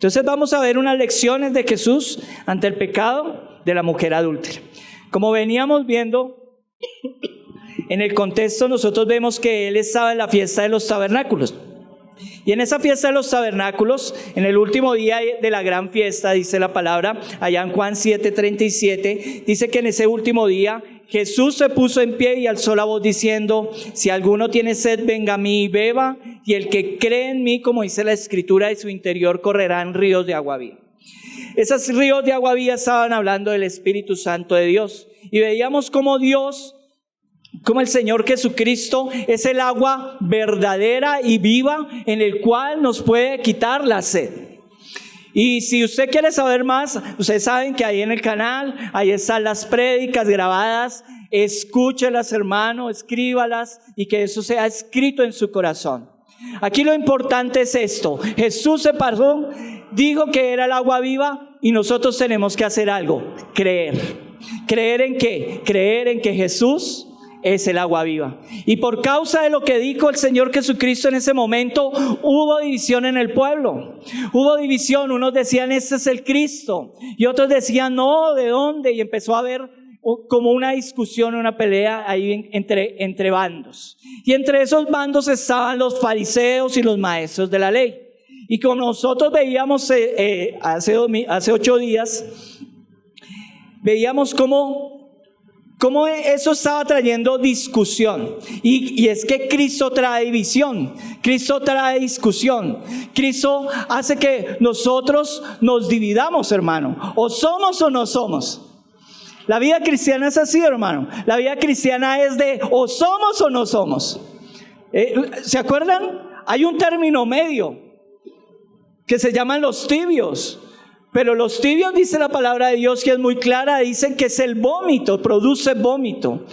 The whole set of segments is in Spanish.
Entonces vamos a ver unas lecciones de Jesús ante el pecado de la mujer adúltera. Como veníamos viendo, en el contexto nosotros vemos que Él estaba en la fiesta de los tabernáculos. Y en esa fiesta de los tabernáculos, en el último día de la gran fiesta, dice la palabra, allá en Juan 7:37, dice que en ese último día Jesús se puso en pie y alzó la voz diciendo: si alguno tiene sed, venga a mí y beba, y el que cree en mí, como dice la Escritura, de su interior correrán ríos de agua viva. Esos ríos de agua viva estaban hablando del Espíritu Santo de Dios. Y veíamos cómo como el Señor Jesucristo es el agua verdadera y viva en el cual nos puede quitar la sed. Y si usted quiere saber más, ustedes saben que ahí en el canal, ahí están las prédicas grabadas. Escúchelas, hermano, escríbalas y que eso sea escrito en su corazón. Aquí lo importante es esto: Jesús se paró, dijo que era el agua viva y nosotros tenemos que hacer algo: creer. ¿Creer en qué? Creer en que Jesús es el agua viva. Y por causa de lo que dijo el Señor Jesucristo en ese momento, hubo división en el pueblo. Hubo división. Unos decían: este es el Cristo, y otros decían: no, ¿de dónde? Y empezó a haber como una discusión, una pelea ahí entre bandos. Y entre esos bandos estaban los fariseos y los maestros de la ley. Y como nosotros veíamos hace 8 días, veíamos cómo eso estaba trayendo discusión. Y es que Cristo trae división, Cristo trae discusión. Cristo hace que nosotros nos dividamos, hermano. O somos o no somos. La vida cristiana es así, hermano. La vida cristiana es de o somos o no somos. ¿Se acuerdan? Hay un término medio que se llaman los tibios. Pero los tibios, dice la palabra de Dios, que es muy clara, dicen que es el vómito, produce vómito.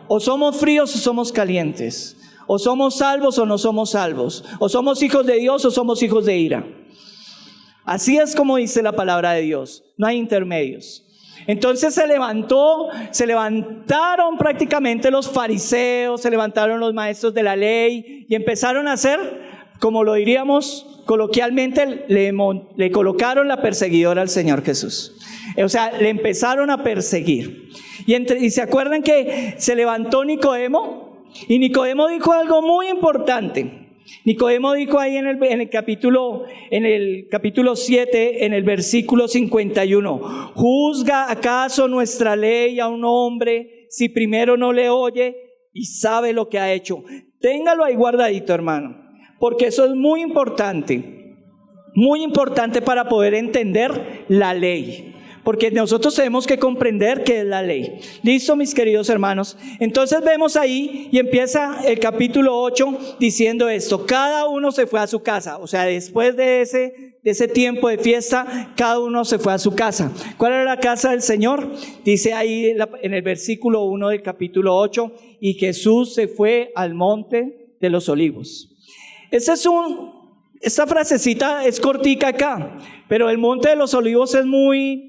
O somos fríos o somos calientes. O somos salvos o no somos salvos. O somos hijos de Dios o somos hijos de ira. Así es como dice la palabra de Dios. No hay intermedios. Entonces se levantaron prácticamente los fariseos, se levantaron los maestros de la ley y empezaron a hacer, como lo diríamos coloquialmente, le colocaron la perseguidora al Señor Jesús. O sea, le empezaron a perseguir. Y se acuerdan que se levantó Nicodemo, y Nicodemo dijo algo muy importante. Nicodemo dijo ahí en el capítulo 7, en el versículo 51, ¿juzga acaso nuestra ley a un hombre si primero no le oye y sabe lo que ha hecho? Téngalo ahí guardadito, hermano, porque eso es muy importante para poder entender la ley. Porque nosotros tenemos que comprender qué es la ley. ¿Listo, mis queridos hermanos? Entonces vemos ahí y empieza el capítulo 8 diciendo esto: cada uno se fue a su casa. O sea, después de ese tiempo de fiesta, cada uno se fue a su casa. ¿Cuál era la casa del Señor? Dice ahí en el versículo 1 del capítulo 8: y Jesús se fue al monte de los olivos. Esta frasecita es cortica acá, pero el monte de los olivos es muy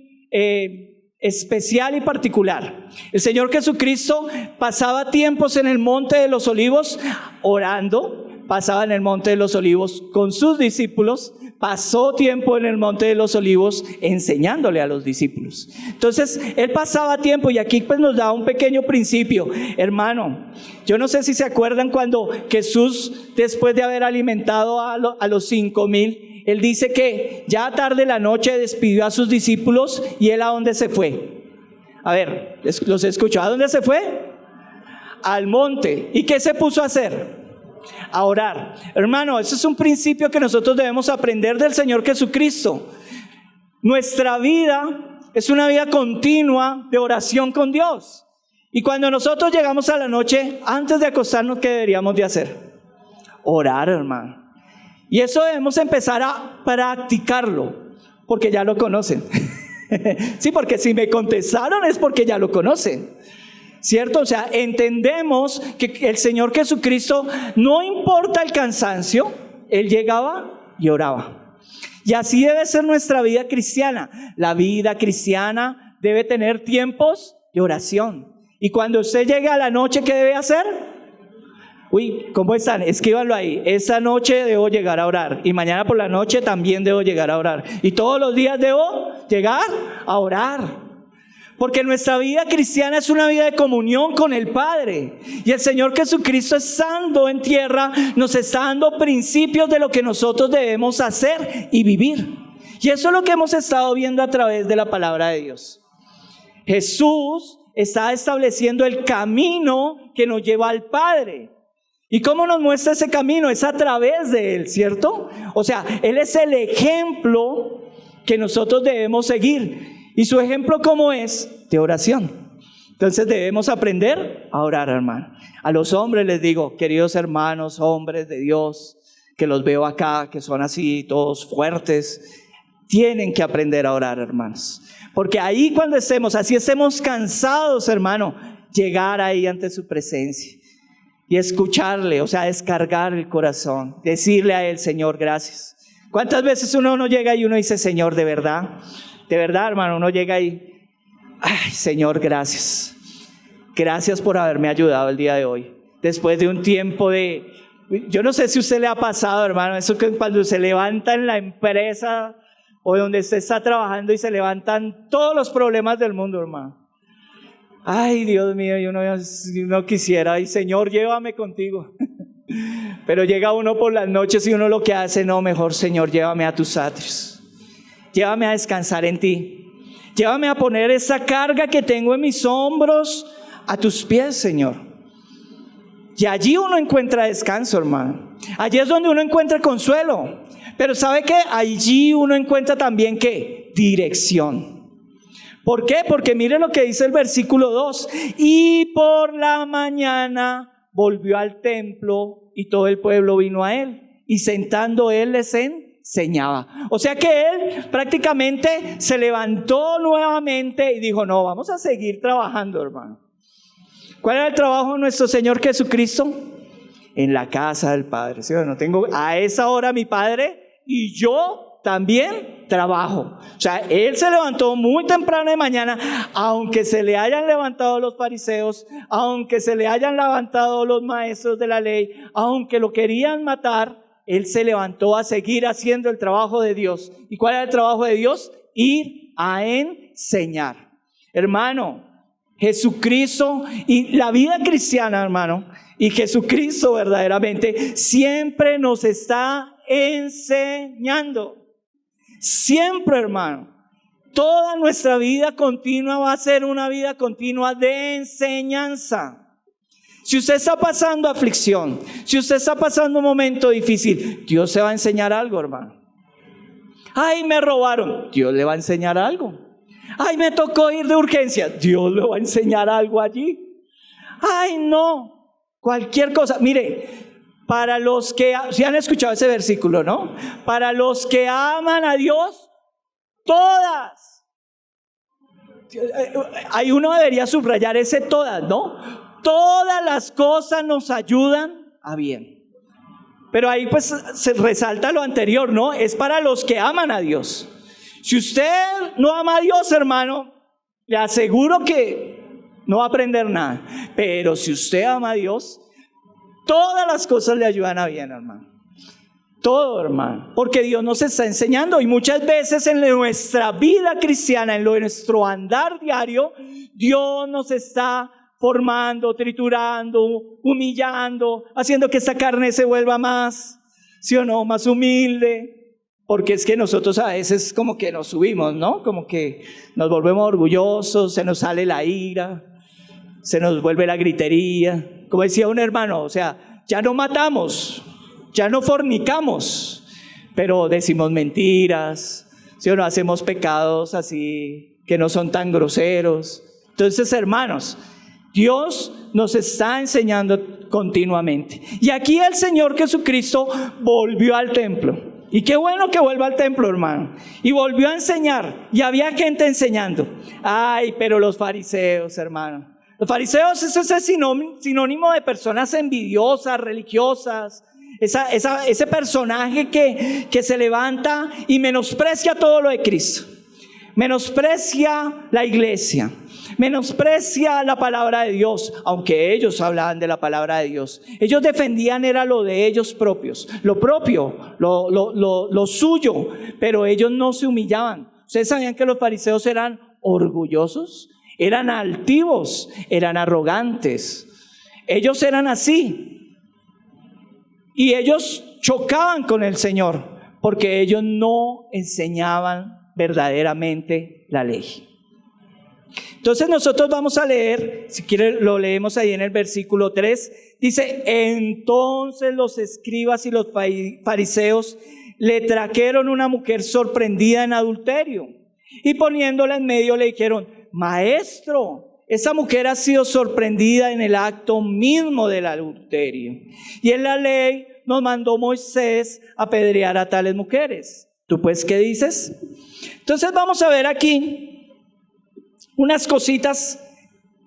especial y particular. El Señor Jesucristo pasaba tiempos en el monte de los olivos orando, pasaba en el monte de los olivos con sus discípulos, pasó tiempo en el monte de los olivos enseñándole a los discípulos. Entonces él pasaba tiempo, y aquí pues nos da un pequeño principio, hermano. Yo no sé si se acuerdan cuando Jesús, después de haber alimentado a los 5,000, él dice que ya tarde la noche despidió a sus discípulos, y él ¿a dónde se fue? A ver, los escucho. ¿A dónde se fue? Al monte. ¿Y qué se puso a hacer? A orar. Hermano, ese es un principio que nosotros debemos aprender del Señor Jesucristo. Nuestra vida es una vida continua de oración con Dios. Y cuando nosotros llegamos a la noche, antes de acostarnos, ¿qué deberíamos de hacer? Orar, hermano. Y eso debemos empezar a practicarlo, porque ya lo conocen. Sí, porque si me contestaron es porque ya lo conocen, ¿cierto? O sea, entendemos que el Señor Jesucristo, no importa el cansancio, Él llegaba y oraba. Y así debe ser nuestra vida cristiana. La vida cristiana debe tener tiempos de oración. Y cuando usted llegue a la noche, ¿qué debe hacer? Uy, ¿cómo están? Escríbanlo ahí. Esta noche debo llegar a orar. Y mañana por la noche también debo llegar a orar. Y todos los días debo llegar a orar. Porque nuestra vida cristiana es una vida de comunión con el Padre. Y el Señor Jesucristo, estando en tierra, nos está dando principios de lo que nosotros debemos hacer y vivir. Y eso es lo que hemos estado viendo a través de la palabra de Dios. Jesús está estableciendo el camino que nos lleva al Padre. ¿Y cómo nos muestra ese camino? Es a través de Él, ¿cierto? O sea, Él es el ejemplo que nosotros debemos seguir. ¿Y su ejemplo cómo es? De oración. Entonces debemos aprender a orar, hermano. A los hombres les digo, queridos hermanos, hombres de Dios, que los veo acá, que son así todos fuertes, tienen que aprender a orar, hermanos. Porque ahí cuando estemos, así estemos cansados, hermano, llegar ahí ante su presencia y escucharle, o sea, descargar el corazón, decirle a Él, Señor, gracias. ¿Cuántas veces uno no llega y uno dice, Señor, de verdad, hermano, uno llega y, ay, Señor, gracias. Gracias por haberme ayudado el día de hoy. Después de un tiempo de, yo no sé si a usted le ha pasado, hermano, eso que cuando se levanta en la empresa o donde usted está trabajando y se levantan todos los problemas del mundo, hermano. Ay, Dios mío, yo no quisiera, ay, Señor, llévame contigo. Pero llega uno por las noches y uno lo que hace, no, mejor, Señor, llévame a tus atrios. Llévame a descansar en ti. Llévame a poner esa carga que tengo en mis hombros a tus pies, Señor. Y allí uno encuentra descanso, hermano. Allí es donde uno encuentra consuelo. Pero ¿sabe qué? Allí uno encuentra también, ¿qué? Dirección. ¿Por qué? Porque mire lo que dice el versículo 2. Y por la mañana volvió al templo y todo el pueblo vino a él. Y sentando él les enseñaba. O sea que él prácticamente se levantó nuevamente y dijo, no, vamos a seguir trabajando, hermano. ¿Cuál era el trabajo de nuestro Señor Jesucristo? En la casa del Padre. ¿Sí? No tengo a esa hora mi Padre y yo también trabajo. O sea, Él se levantó muy temprano de mañana, aunque se le hayan levantado los fariseos, aunque se le hayan levantado los maestros de la ley, aunque lo querían matar, Él se levantó a seguir haciendo el trabajo de Dios. ¿Y cuál era el trabajo de Dios? Ir a enseñar. Hermano, Jesucristo y la vida cristiana, hermano, y Jesucristo verdaderamente siempre nos está enseñando. Siempre, hermano. Toda nuestra vida continua va a ser una vida continua de enseñanza. Si usted está pasando aflicción, si usted está pasando un momento difícil, Dios se va a enseñar algo, hermano. Ay, me robaron, Dios le va a enseñar algo. Ay, me tocó ir de urgencia, Dios le va a enseñar algo allí. Ay, no, cualquier cosa. Mire, para los que, si han escuchado ese versículo, ¿no? Para los que aman a Dios, todas. Ahí uno debería subrayar ese todas, ¿no? Todas las cosas nos ayudan a bien. Pero ahí pues se resalta lo anterior, ¿no? Es para los que aman a Dios. Si usted no ama a Dios, hermano, le aseguro que no va a aprender nada. Pero si usted ama a Dios, todas las cosas le ayudan a bien, hermano. Todo, hermano. Porque Dios nos está enseñando. Y muchas veces en nuestra vida cristiana, en nuestro andar diario, Dios nos está formando, triturando, humillando, haciendo que esta carne se vuelva más, ¿sí o no? Más humilde. Porque es que nosotros a veces como que nos subimos, ¿no? Como que nos volvemos orgullosos, se nos sale la ira, se nos vuelve la gritería. Como decía un hermano, o sea, ya no matamos, ya no fornicamos, pero decimos mentiras, ¿sí o no? Hacemos pecados así que no son tan groseros. Entonces, hermanos, Dios nos está enseñando continuamente. Y aquí el Señor Jesucristo volvió al templo. Y qué bueno que vuelva al templo, hermano. Y volvió a enseñar. Y había gente enseñando. Ay, pero los fariseos, hermano. Los fariseos, eso es sinónimo de personas envidiosas, religiosas. Ese personaje que se levanta y menosprecia todo lo de Cristo. menosprecia la iglesia, menosprecia la palabra de Dios, aunque ellos hablaban de la palabra de Dios. Ellos defendían era lo de ellos propios, lo propio, lo suyo, pero ellos no se humillaban. ¿Ustedes sabían que los fariseos eran orgullosos? Eran altivos, eran arrogantes. Ellos eran así. Y ellos chocaban con el Señor porque ellos no enseñaban verdaderamente la ley. Entonces nosotros vamos a leer, si quieren lo leemos ahí en el versículo 3, dice: entonces los escribas y los fariseos le trajeron una mujer sorprendida en adulterio, y poniéndola en medio le dijeron: maestro, esa mujer ha sido sorprendida en el acto mismo del adulterio, y en la ley nos mandó Moisés apedrear a tales mujeres. ¿Tú pues qué dices? Entonces vamos a ver aquí unas cositas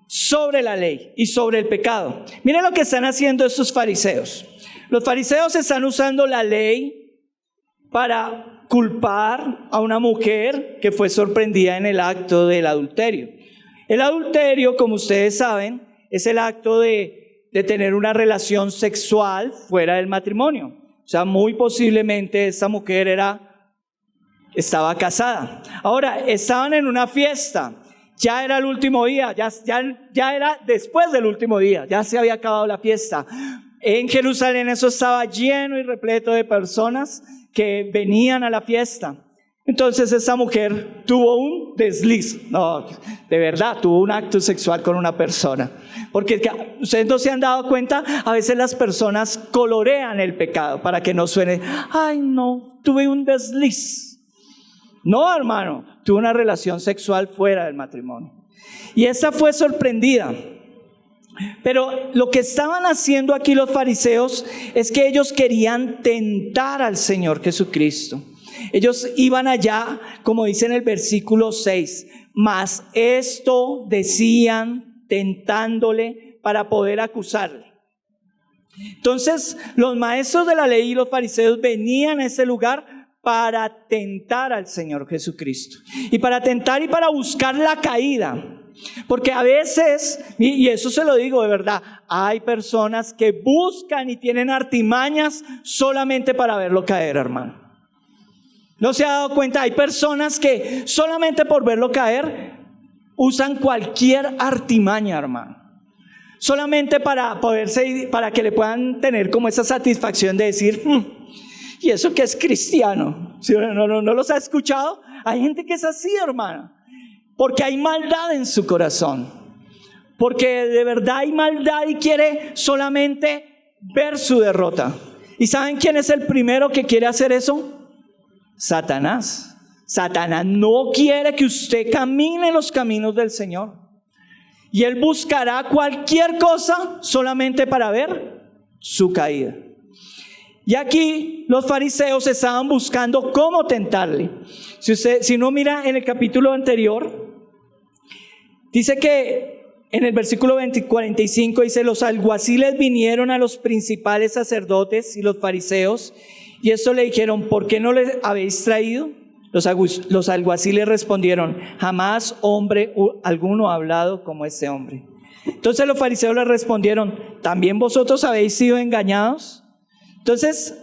sobre la ley y sobre el pecado. Miren lo que están haciendo estos fariseos. Los fariseos están usando la ley para culpar a una mujer que fue sorprendida en el acto del adulterio. El adulterio, como ustedes saben, es el acto de tener una relación sexual fuera del matrimonio. O sea, muy posiblemente esta mujer estaba casada. Ahora, estaban en una fiesta. Ya era el último día, ya era después del último día, ya se había acabado la fiesta. En Jerusalén eso estaba lleno y repleto de personas que venían a la fiesta. Entonces esa mujer tuvo un desliz, no, de verdad, tuvo un acto sexual con una persona. Porque ustedes no se han dado cuenta, a veces las personas colorean el pecado para que no suene: ay no, tuve un desliz. No, hermano, tuvo una relación sexual fuera del matrimonio. Y esta fue sorprendida. Pero lo que estaban haciendo aquí los fariseos es que ellos querían tentar al Señor Jesucristo. Ellos iban allá, como dice en el versículo 6, mas esto decían tentándole para poder acusarle. Entonces los maestros de la ley y los fariseos venían a ese lugar para tentar al Señor Jesucristo, y para tentar y para buscar la caída. Porque a veces, y eso se lo digo de verdad, hay personas que buscan y tienen artimañas solamente para verlo caer, hermano. ¿No se ha dado cuenta? Hay personas que solamente por verlo caer usan cualquier artimaña, hermano, solamente para que le puedan tener como esa satisfacción de decir: ¿y eso que es cristiano? ¿Sí? ¿No los ha escuchado? Hay gente que es así, hermano, porque hay maldad en su corazón, porque de verdad hay maldad y quiere solamente ver su derrota. ¿Y saben quién es el primero que quiere hacer eso? Satanás. Satanás no quiere que usted camine los caminos del Señor, y él buscará cualquier cosa solamente para ver su caída. Y aquí los fariseos estaban buscando cómo tentarle. Si no mira en el capítulo anterior, dice que en el versículo 45 dice: los alguaciles vinieron a los principales sacerdotes y los fariseos, y esto le dijeron: ¿por qué no les habéis traído? Los alguaciles respondieron: jamás hombre alguno ha hablado como este hombre. Entonces los fariseos le respondieron: ¿también vosotros habéis sido engañados? Entonces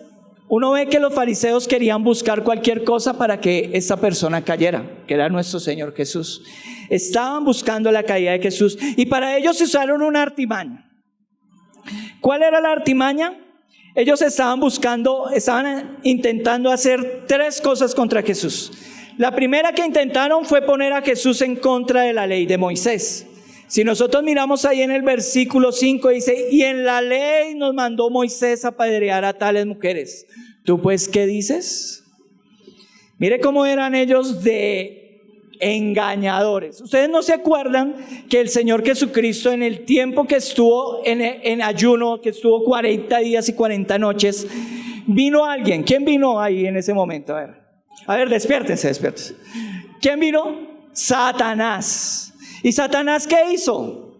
uno ve que los fariseos querían buscar cualquier cosa para que esta persona cayera, que era nuestro Señor Jesús. Estaban buscando la caída de Jesús, y para ellos usaron una artimaña. ¿Cuál era la artimaña? Ellos estaban intentando hacer tres cosas contra Jesús. La primera que intentaron fue poner a Jesús en contra de la ley de Moisés. Si nosotros miramos ahí en el versículo 5, dice: y en la ley nos mandó Moisés apedrear a tales mujeres. ¿Tú pues qué dices? Mire cómo eran ellos de engañadores. Ustedes no se acuerdan que el Señor Jesucristo, en el tiempo que estuvo en ayuno, que estuvo 40 días y 40 noches, vino alguien. ¿Quién vino ahí en ese momento? A ver, despiértense. ¿Quién vino? Satanás. ¿Y Satanás qué hizo?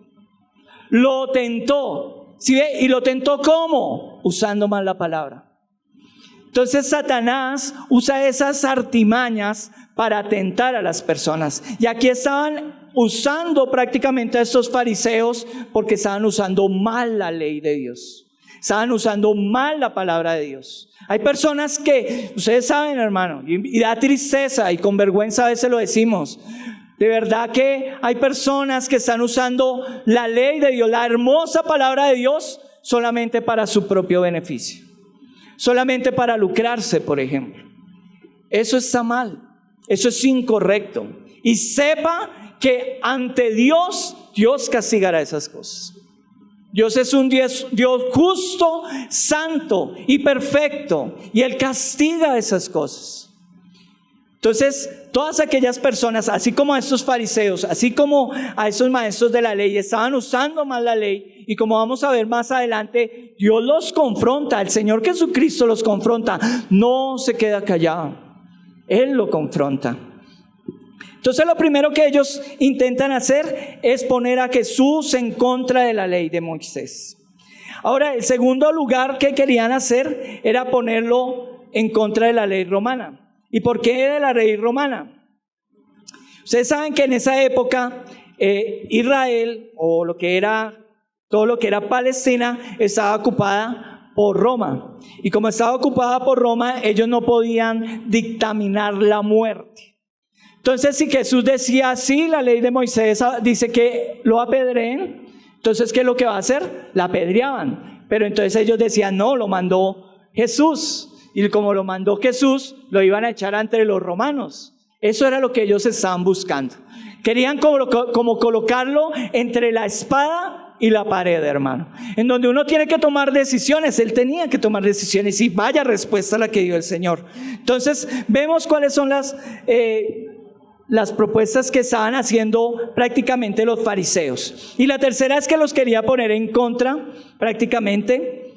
Lo tentó. ¿Sí ve? ¿Y lo tentó cómo? Usando mal la palabra. Entonces Satanás usa esas artimañas para tentar a las personas. Y aquí estaban usando prácticamente a estos fariseos porque estaban usando mal la ley de Dios. Estaban usando mal la palabra de Dios. Hay personas que, ustedes saben, hermano, y da tristeza y con vergüenza a veces lo decimos. De verdad que hay personas que están usando la ley de Dios, la hermosa palabra de Dios, solamente para su propio beneficio. Solamente para lucrarse, por ejemplo. Eso está mal. Eso es incorrecto. Y sepa que ante Dios, Dios castigará esas cosas. Dios es un Dios justo, santo y perfecto. Y Él castiga esas cosas. Entonces, todas aquellas personas, así como a estos fariseos, así como a esos maestros de la ley, estaban usando mal la ley. Y como vamos a ver más adelante, Dios los confronta. El Señor Jesucristo los confronta. No se queda callado. Él lo confronta. Entonces lo primero que ellos intentan hacer es poner a Jesús en contra de la ley de Moisés. Ahora, el segundo lugar que querían hacer era ponerlo en contra de la ley romana. ¿Y por qué de la ley romana? Ustedes saben que en esa época Israel, o todo lo que era Palestina, estaba ocupada por Roma. Y como estaba ocupada por Roma, ellos no podían dictaminar la muerte. Entonces, si Jesús decía, sí, la ley de Moisés dice que lo apedreen, entonces, ¿qué es lo que va a hacer? La apedreaban. Pero entonces ellos decían, no, lo mandó Jesús. Y como lo mandó Jesús, lo iban a echar entre los romanos. Eso era lo que ellos estaban buscando. Querían como colocarlo entre la espada y la pared, hermano. En donde uno tiene que tomar decisiones. Él tenía que tomar decisiones. Y vaya respuesta la que dio el Señor. Entonces, vemos cuáles son las propuestas que estaban haciendo prácticamente los fariseos. Y la tercera es que los quería poner en contra prácticamente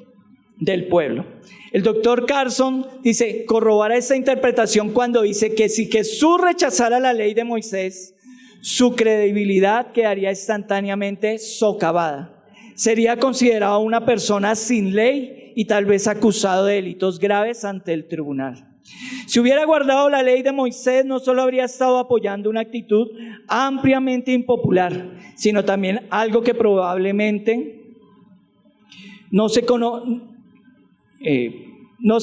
del pueblo. El doctor Carson dice, corrobora esta interpretación cuando dice que si Jesús rechazara la ley de Moisés, su credibilidad quedaría instantáneamente socavada. Sería considerado una persona sin ley y tal vez acusado de delitos graves ante el tribunal. Si hubiera guardado la ley de Moisés, no solo habría estado apoyando una actitud ampliamente impopular, sino también algo que probablemente no se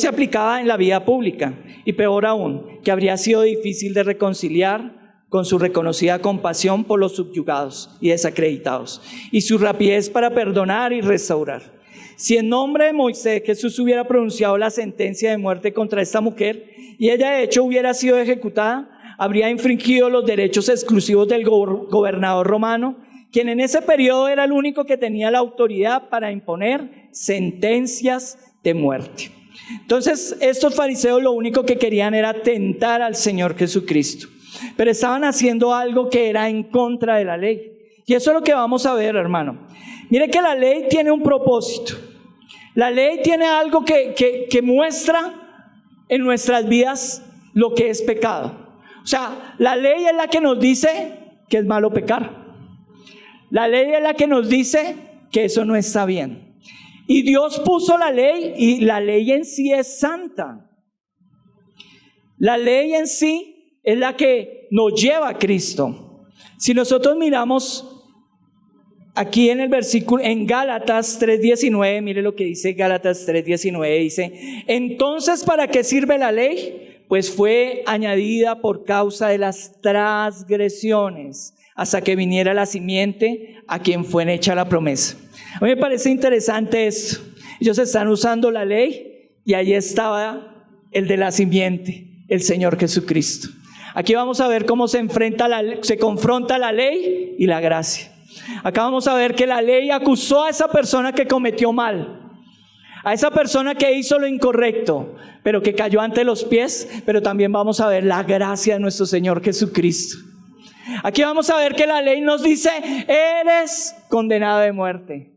aplicaba en la vida pública, y peor aún, que habría sido difícil de reconciliar con su reconocida compasión por los subyugados y desacreditados, y su rapidez para perdonar y restaurar. Si en nombre de Moisés Jesús hubiera pronunciado la sentencia de muerte contra esta mujer y ella de hecho hubiera sido ejecutada, habría infringido los derechos exclusivos del gobernador romano, quien en ese periodo era el único que tenía la autoridad para imponer sentencias de muerte. Entonces, estos fariseos lo único que querían era tentar al Señor Jesucristo, pero estaban haciendo algo que era en contra de la ley. Y eso es lo que vamos a ver, hermano. Mire que la ley tiene un propósito. La ley tiene algo que muestra en nuestras vidas lo que es pecado. O sea, la ley es la que nos dice que es malo pecar. La ley es la que nos dice que eso no está bien. Y Dios puso la ley, y la ley en sí es santa. La ley en sí es la que nos lleva a Cristo. Si nosotros miramos aquí en el versículo, en Gálatas 3:19, mire lo que dice Gálatas 3:19, dice, entonces ¿para qué sirve la ley? Pues fue añadida por causa de las transgresiones, hasta que viniera la simiente a quien fue hecha la promesa. A mí me parece interesante esto. Ellos están usando la ley y ahí estaba el de la simiente, el Señor Jesucristo. Aquí vamos a ver cómo se confronta la ley y la gracia. Acá vamos a ver que la ley acusó a esa persona que cometió mal, a esa persona que hizo lo incorrecto, pero que cayó ante los pies. Pero también vamos a ver la gracia de nuestro Señor Jesucristo. Aquí vamos a ver que la ley nos dice, eres condenado de muerte.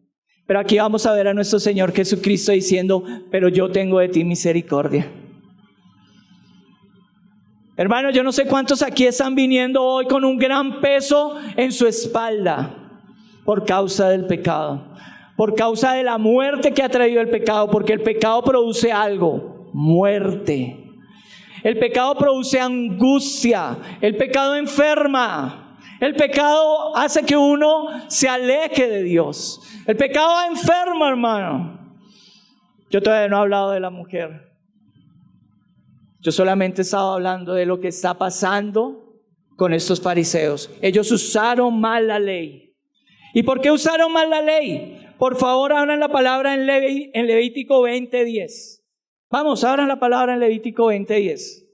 Pero aquí vamos a ver a nuestro Señor Jesucristo diciendo, pero yo tengo de ti misericordia. Hermanos, yo no sé cuántos aquí están viniendo hoy con un gran peso en su espalda por causa del pecado, por causa de la muerte que ha traído el pecado, porque el pecado produce algo, muerte. El pecado produce angustia. El pecado enferma. El pecado hace que uno se aleje de Dios. El pecado enferma, hermano. Yo todavía no he hablado de la mujer. Yo solamente estaba hablando de lo que está pasando con estos fariseos. Ellos usaron mal la ley. ¿Y por qué usaron mal la ley? Por favor, abran la palabra en Levítico 20:10. Vamos, abran la palabra en Levítico 20:10.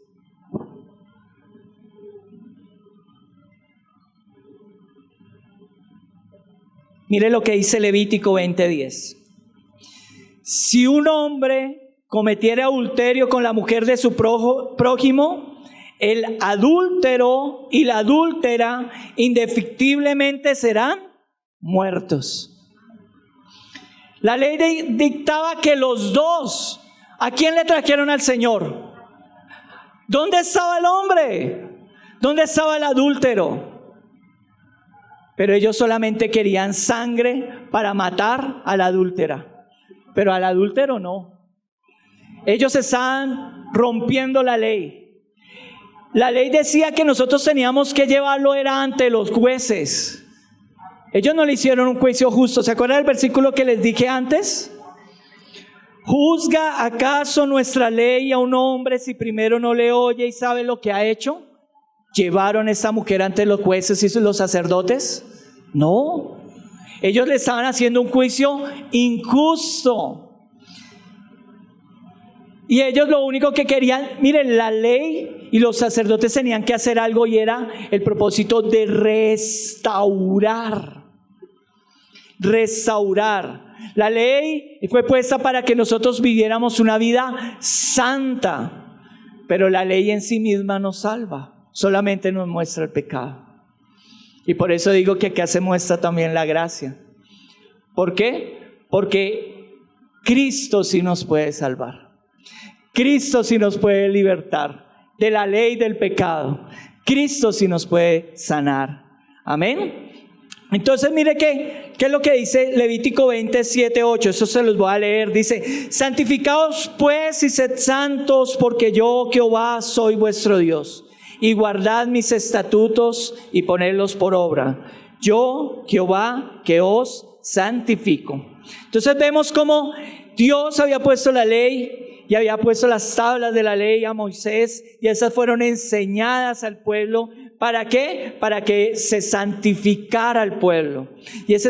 Mire lo que dice Levítico 20:10. Si un hombre cometiera adulterio con la mujer de su prójimo, el adúltero y la adúltera indefectiblemente serán muertos. La ley dictaba que los dos, ¿a quién le trajeron al Señor? ¿Dónde estaba el hombre? ¿Dónde estaba el adúltero? Pero ellos solamente querían sangre para matar a la adúltera, pero al adúltero no. Ellos estaban rompiendo la ley. La ley decía que nosotros teníamos que llevarlo era ante los jueces. Ellos no le hicieron un juicio justo. ¿Se acuerdan del versículo que les dije antes? ¿Juzga acaso nuestra ley a un hombre si primero no le oye y sabe lo que ha hecho? ¿Llevaron a esta mujer ante los jueces y los sacerdotes? No. Ellos le estaban haciendo un juicio injusto. Y ellos lo único que querían, miren, la ley y los sacerdotes tenían que hacer algo y era el propósito de restaurar. La ley fue puesta para que nosotros viviéramos una vida santa, pero la ley en sí misma nos salva, solamente nos muestra el pecado. Y por eso digo que acá se muestra también la gracia. ¿Por qué? Porque Cristo sí nos puede salvar. Cristo sí nos puede libertar de la ley del pecado. Cristo sí nos puede sanar. Amén. Entonces mire qué es lo que dice Levítico 27:8. Eso se los voy a leer. Dice: santificaos pues y sed santos, porque yo Jehová soy vuestro Dios, y guardad mis estatutos y ponedlos por obra. Yo Jehová que os santifico. Entonces vemos cómo Dios había puesto la ley y había puesto las tablas de la ley a Moisés, y esas fueron enseñadas al pueblo. ¿Para qué? Para que se santificara al pueblo. Y ese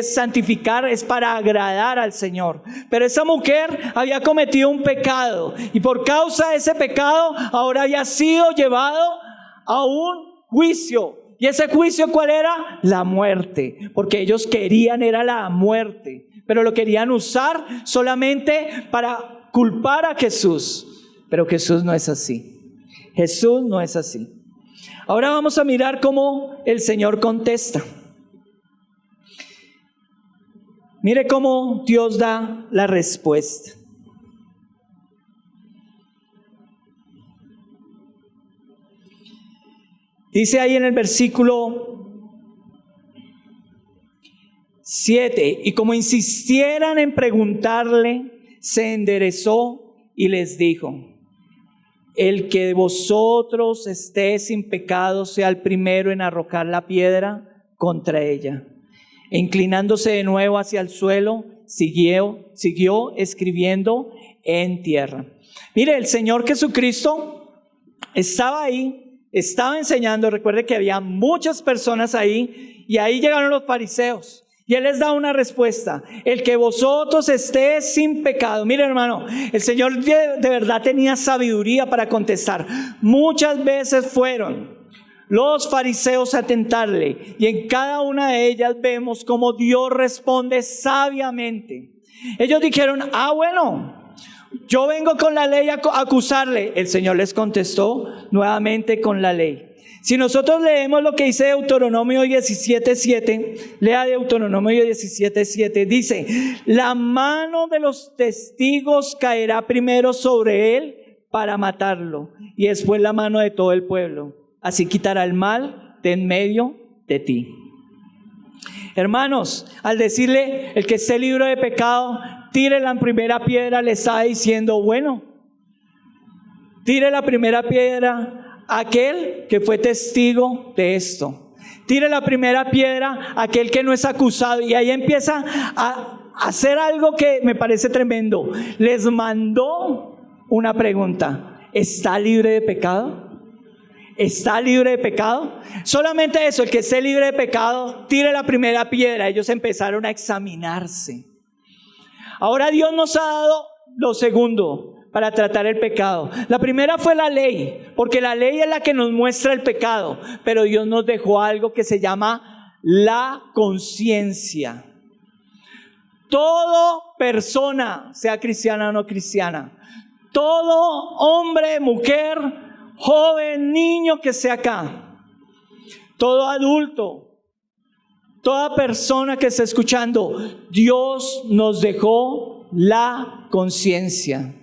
santificar es para agradar al Señor. Pero esa mujer había cometido un pecado, y por causa de ese pecado ahora había sido llevado a un juicio. ¿Y ese juicio cuál era? La muerte. Porque ellos querían era la muerte, pero lo querían usar solamente para culpar a Jesús. Pero Jesús no es así. Jesús no es así. Ahora vamos a mirar cómo el Señor contesta. Mire cómo Dios da la respuesta. Dice ahí en el versículo 7: y como insistieran en preguntarle, se enderezó y les dijo: el que de vosotros esté sin pecado sea el primero en arrojar la piedra contra ella. E inclinándose de nuevo hacia el suelo, siguió escribiendo en tierra. Mire, el Señor Jesucristo estaba ahí, estaba enseñando. Recuerde que había muchas personas ahí, y ahí llegaron los fariseos. Y Él les da una respuesta: el que vosotros esté sin pecado. Mire, hermano, el Señor de verdad tenía sabiduría para contestar. Muchas veces fueron los fariseos a tentarle, y en cada una de ellas vemos cómo Dios responde sabiamente. Ellos dijeron: bueno, yo vengo con la ley a acusarle. El Señor les contestó nuevamente con la ley. Si nosotros leemos lo que dice Deuteronomio 17:7, lea Deuteronomio 17:7, dice: la mano de los testigos caerá primero sobre él para matarlo, y después la mano de todo el pueblo. Así quitará el mal de en medio de ti. Hermanos, al decirle: el que esté libre de pecado, tire la primera piedra, le está diciendo: bueno, Tire la primera piedra aquel que fue testigo de esto. Tire la primera piedra aquel que no es acusado. Y ahí empieza a hacer algo que me parece tremendo. Les mandó una pregunta: ¿está libre de pecado? ¿Está libre de pecado? Solamente eso, el que esté libre de pecado, tire la primera piedra. Ellos empezaron a examinarse. Ahora Dios nos ha dado lo segundo para tratar el pecado. La primera fue la ley, porque la ley es la que nos muestra el pecado, pero Dios nos dejó algo que se llama la conciencia. Toda persona, sea cristiana o no cristiana, todo hombre, mujer, joven, niño que esté acá, todo adulto, toda persona que esté escuchando, Dios nos dejó la conciencia.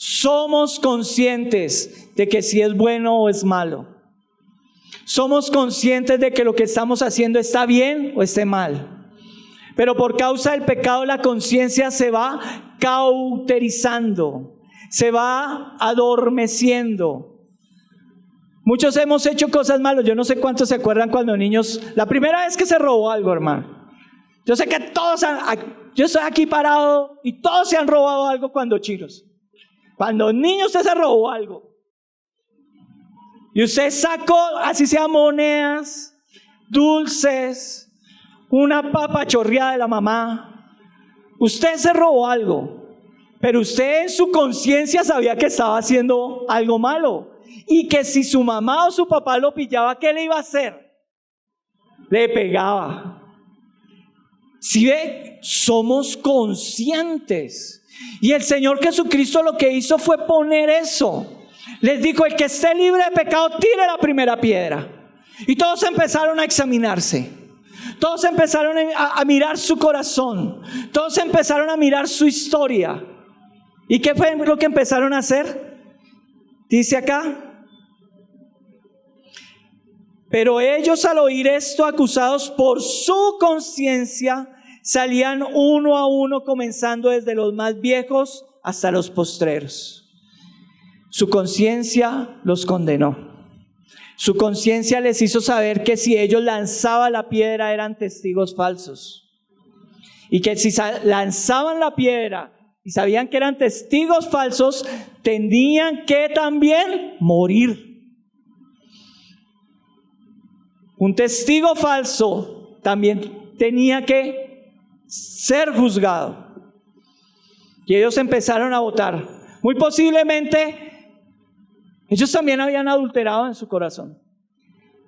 Somos conscientes de que si es bueno o es malo. Somos conscientes de que lo que estamos haciendo está bien o está mal. Pero por causa del pecado la conciencia se va cauterizando, se va adormeciendo. Muchos hemos hecho cosas malas. Yo no sé cuántos se acuerdan cuando niños, la primera vez que se robó algo, hermano. Yo sé que todos, yo estoy aquí parado y todos se han robado algo cuando chicos. Cuando niños usted se robó algo. Y usted sacó, así sea monedas, dulces, una papa chorreada de la mamá. Usted se robó algo, pero usted en su conciencia sabía que estaba haciendo algo malo. Y que si su mamá o su papá lo pillaba, ¿qué le iba a hacer? Le pegaba. Si ve, somos conscientes. Y el Señor Jesucristo lo que hizo fue poner eso. Les dijo: el que esté libre de pecado, tire la primera piedra. Y todos empezaron a examinarse. Todos empezaron a mirar su corazón. Todos empezaron a mirar su historia. ¿Y qué fue lo que empezaron a hacer? Dice acá: pero ellos, al oír esto, acusados por su conciencia, salían uno a uno, comenzando desde los más viejos hasta los postreros. Su conciencia los condenó. Su conciencia les hizo saber que si ellos lanzaban la piedra eran testigos falsos. Y que si lanzaban la piedra y sabían que eran testigos falsos, tenían que también morir. Un testigo falso también tenía que ser juzgado. Y ellos empezaron a votar. Muy posiblemente ellos también habían adulterado en su corazón.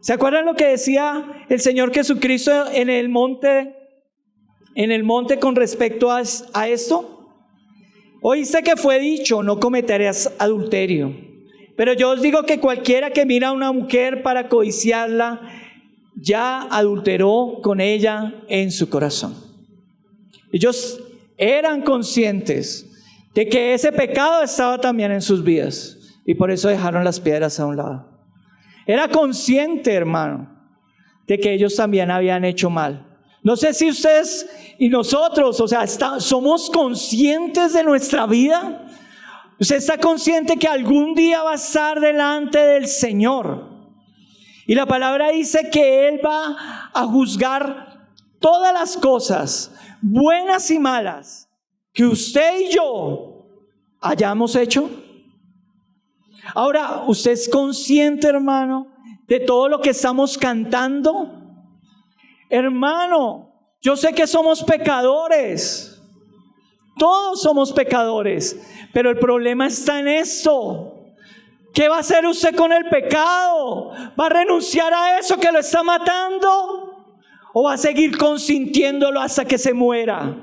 ¿Se acuerdan lo que decía el Señor Jesucristo en el monte con respecto a esto? Oíste que fue dicho: no cometerás adulterio. Pero yo os digo que cualquiera que mira a una mujer para codiciarla, ya adulteró con ella en su corazón. Ellos eran conscientes de que ese pecado estaba también en sus vidas, y por eso dejaron las piedras a un lado. Era consciente, hermano, de que ellos también habían hecho mal. No sé si ustedes y nosotros, somos conscientes de nuestra vida. Usted está consciente que algún día va a estar delante del Señor. Y la palabra dice que Él va a juzgar todas las cosas, buenas y malas, que usted y yo hayamos hecho. Ahora, ¿usted es consciente, hermano, de todo lo que estamos cantando? Hermano, yo sé que somos pecadores. Todos somos pecadores. Pero el problema está en esto. ¿Qué va a hacer usted con el pecado? ¿Va a renunciar a eso que lo está matando? ¿O va a seguir consintiéndolo hasta que se muera?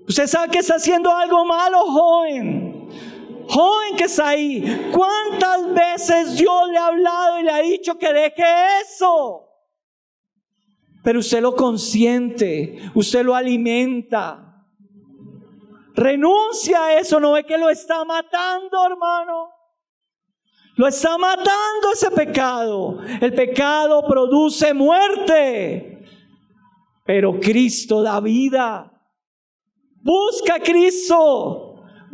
Usted sabe que está haciendo algo malo, joven. Joven que está ahí. ¿Cuántas veces Dios le ha hablado y le ha dicho que deje eso? Pero usted lo consiente, usted lo alimenta. Renuncia a eso. ¿No ve que lo está matando, hermano? Lo está matando ese pecado. El pecado produce muerte, pero Cristo da vida. Busca a Cristo.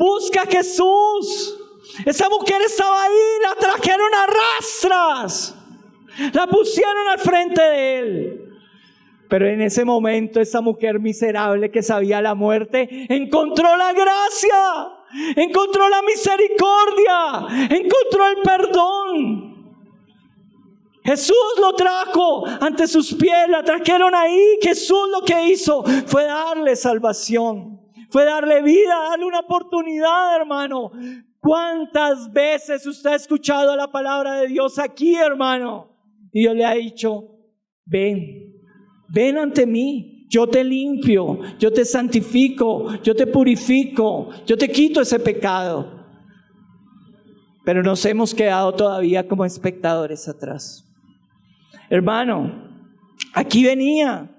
busca a Jesús. Esa mujer estaba ahí, la trajeron a rastras, la pusieron al frente de él. Pero en ese momento esa mujer miserable que sabía la muerte, encontró la gracia, encontró la misericordia, encontró el perdón. Jesús lo trajo ante sus pies, la trajeron ahí. Jesús lo que hizo fue darle salvación, fue darle vida, darle una oportunidad, hermano. ¿Cuántas veces usted ha escuchado la palabra de Dios aquí, hermano? Y Dios le ha dicho, ven ante mí, yo te limpio, yo te santifico, yo te purifico, yo te quito ese pecado. Pero nos hemos quedado todavía como espectadores atrás. Hermano, aquí venía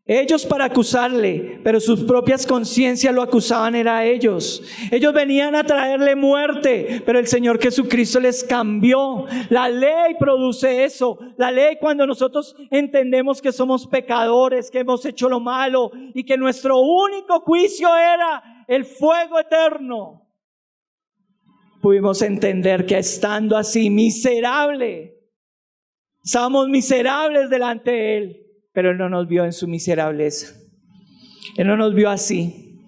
ellos para acusarle, pero sus propias conciencias lo acusaban era a ellos. Ellos venían a traerle muerte, pero el Señor Jesucristo les cambió. La ley produce eso. La ley, cuando nosotros entendemos que somos pecadores, que hemos hecho lo malo y que nuestro único juicio era el fuego eterno, pudimos entender que estando así miserable, estábamos miserables delante de Él. Pero Él no nos vio en su miserableza. Él no nos vio así.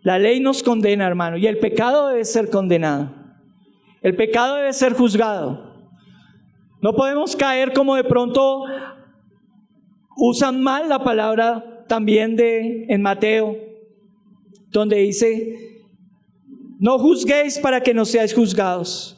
La ley nos condena, hermano, y el pecado debe ser condenado. El pecado debe ser juzgado. No podemos caer como de pronto usan mal la palabra también en Mateo, donde dice, no juzguéis para que no seáis juzgados.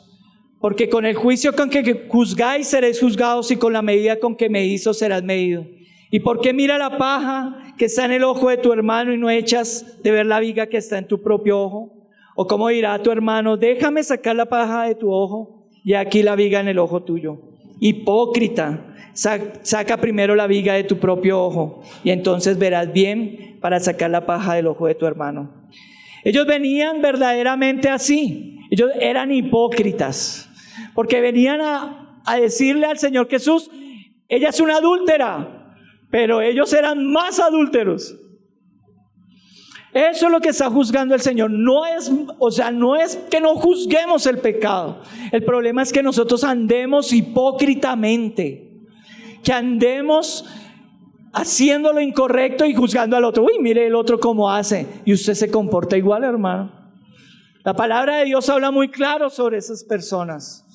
Porque con el juicio con que juzgáis seréis juzgados, y con la medida con que medís serás medido. ¿Y por qué mira la paja que está en el ojo de tu hermano y no echas de ver la viga que está en tu propio ojo? ¿O cómo dirá tu hermano, déjame sacar la paja de tu ojo y aquí la viga en el ojo tuyo? Hipócrita, saca primero la viga de tu propio ojo y entonces verás bien para sacar la paja del ojo de tu hermano. Ellos venían verdaderamente así. Ellos eran hipócritas. Porque venían a decirle al Señor Jesús, ella es una adúltera, pero ellos eran más adúlteros. Eso es lo que está juzgando el Señor. No es que no juzguemos el pecado. El problema es que nosotros andemos hipócritamente, que andemos haciendo lo incorrecto y juzgando al otro. Uy, mire el otro cómo hace, y usted se comporta igual, hermano. La palabra de Dios habla muy claro sobre esas personas.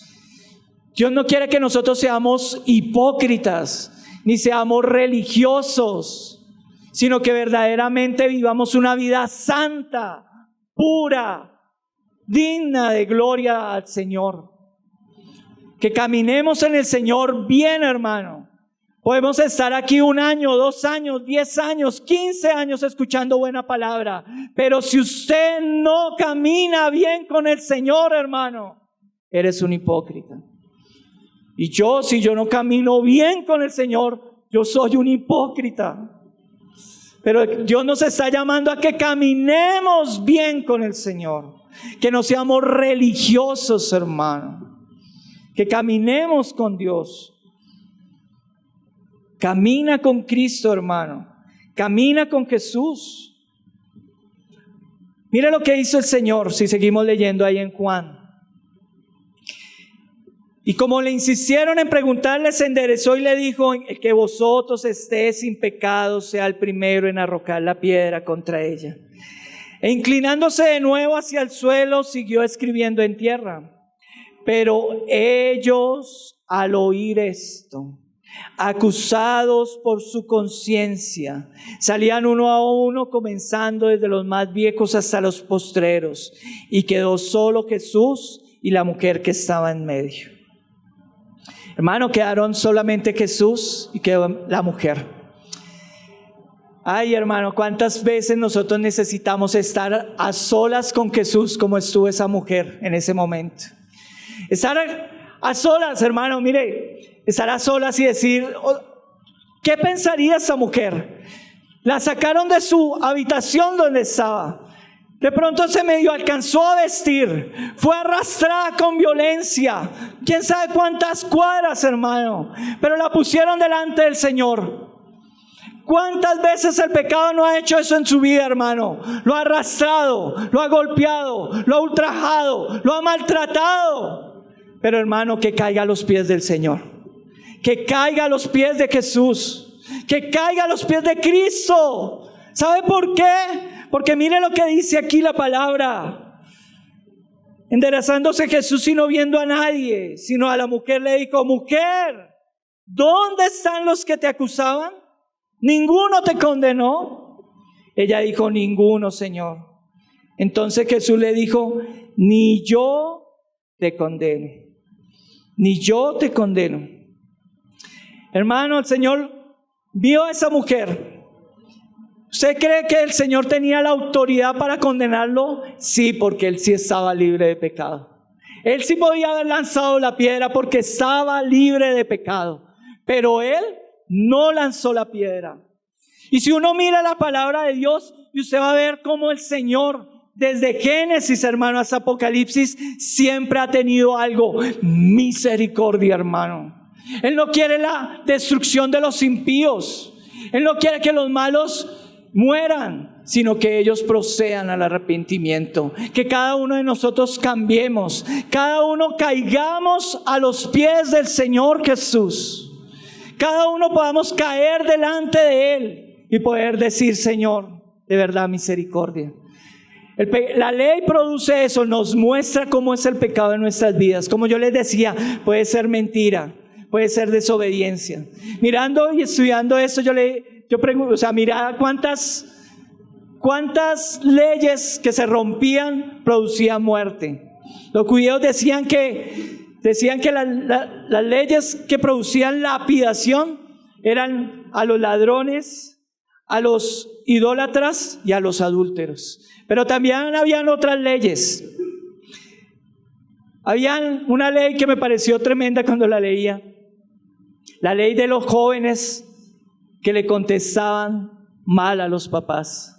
Dios no quiere que nosotros seamos hipócritas, ni seamos religiosos, sino que verdaderamente vivamos una vida santa, pura, digna de gloria al Señor. Que caminemos en el Señor bien, hermano. Podemos estar aquí 1 año, 2 años, 10 años, 15 años escuchando buena palabra, pero si usted no camina bien con el Señor, hermano, eres un hipócrita. Y si yo no camino bien con el Señor, yo soy un hipócrita. Pero Dios nos está llamando a que caminemos bien con el Señor, que no seamos religiosos, hermano, que caminemos con Dios. Camina con Cristo, hermano. Camina con Jesús. Mira lo que hizo el Señor, si seguimos leyendo ahí en Juan. Y como le insistieron en preguntarle, se enderezó y le dijo, el que vosotros estéis sin pecado sea el primero en arrojar la piedra contra ella. E inclinándose de nuevo hacia el suelo, siguió escribiendo en tierra. Pero ellos, al oír esto, acusados por su conciencia, salían uno a uno, comenzando desde los más viejos hasta los postreros, y quedó solo Jesús y la mujer que estaba en medio. Hermano, quedaron solamente Jesús y quedó la mujer. Ay, hermano, cuántas veces nosotros necesitamos estar a solas con Jesús, como estuvo esa mujer en ese momento. Estar a solas, hermano, mire, estar a solas y decir, ¿qué pensaría esa mujer? La sacaron de su habitación donde estaba. De pronto se medio alcanzó a vestir, fue arrastrada con violencia, quién sabe cuántas cuadras, hermano, pero la pusieron delante del Señor. ¿Cuántas veces el pecado no ha hecho eso en su vida, hermano? Lo ha arrastrado, lo ha golpeado, lo ha ultrajado, lo ha maltratado. Pero hermano, que caiga a los pies del Señor, que caiga a los pies de Jesús, que caiga a los pies de Cristo. ¿Sabe por qué? Porque mire lo que dice aquí la palabra. Enderezándose Jesús y no viendo a nadie, sino a la mujer le dijo: mujer, ¿dónde están los que te acusaban? ¿Ninguno te condenó? Ella dijo: ninguno, Señor. Entonces Jesús le dijo: ni yo te condeno, ni yo te condeno. Hermano, el Señor vio a esa mujer. ¿Usted cree que el Señor tenía la autoridad para condenarlo? Sí, porque él sí estaba libre de pecado. Él sí podía haber lanzado la piedra porque estaba libre de pecado, pero él no lanzó la piedra. Y si uno mira la palabra de Dios, y usted va a ver cómo el Señor, desde Génesis, hermano, hasta Apocalipsis, siempre ha tenido algo: misericordia, hermano. Él no quiere la destrucción de los impíos. Él no quiere que los malos mueran, sino que ellos procedan al arrepentimiento. Que cada uno de nosotros cambiemos, cada uno caigamos a los pies del Señor Jesús. Cada uno podamos caer delante de Él y poder decir: Señor, de verdad, misericordia. La ley produce eso, nos muestra cómo es el pecado en nuestras vidas. Como yo les decía, puede ser mentira, puede ser desobediencia. Mirando y estudiando eso, yo pregunto, mira cuántas leyes que se rompían producían muerte. Los judíos decían que las leyes que producían lapidación eran a los ladrones, a los idólatras y a los adúlteros. Pero también habían otras leyes. Había una ley que me pareció tremenda cuando la leía. La ley de los jóvenes que le contestaban mal a los papás,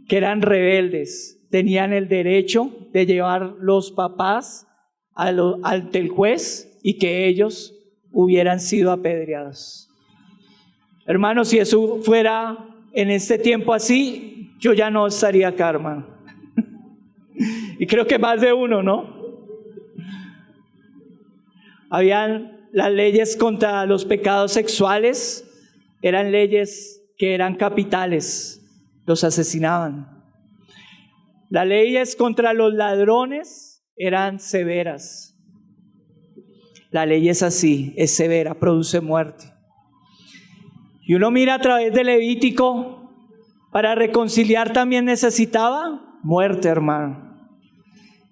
que eran rebeldes, tenían el derecho de llevar los papás ante el juez y que ellos hubieran sido apedreados. Hermanos, si eso fuera en este tiempo así, yo ya no estaría acá, hermano. Y creo que más de uno, ¿no? Habían las leyes contra los pecados sexuales, eran leyes que eran capitales, los asesinaban. Las leyes contra los ladrones eran severas. La ley es así, es severa, produce muerte. Y uno mira a través de Levítico, para reconciliar también necesitaba muerte, hermano.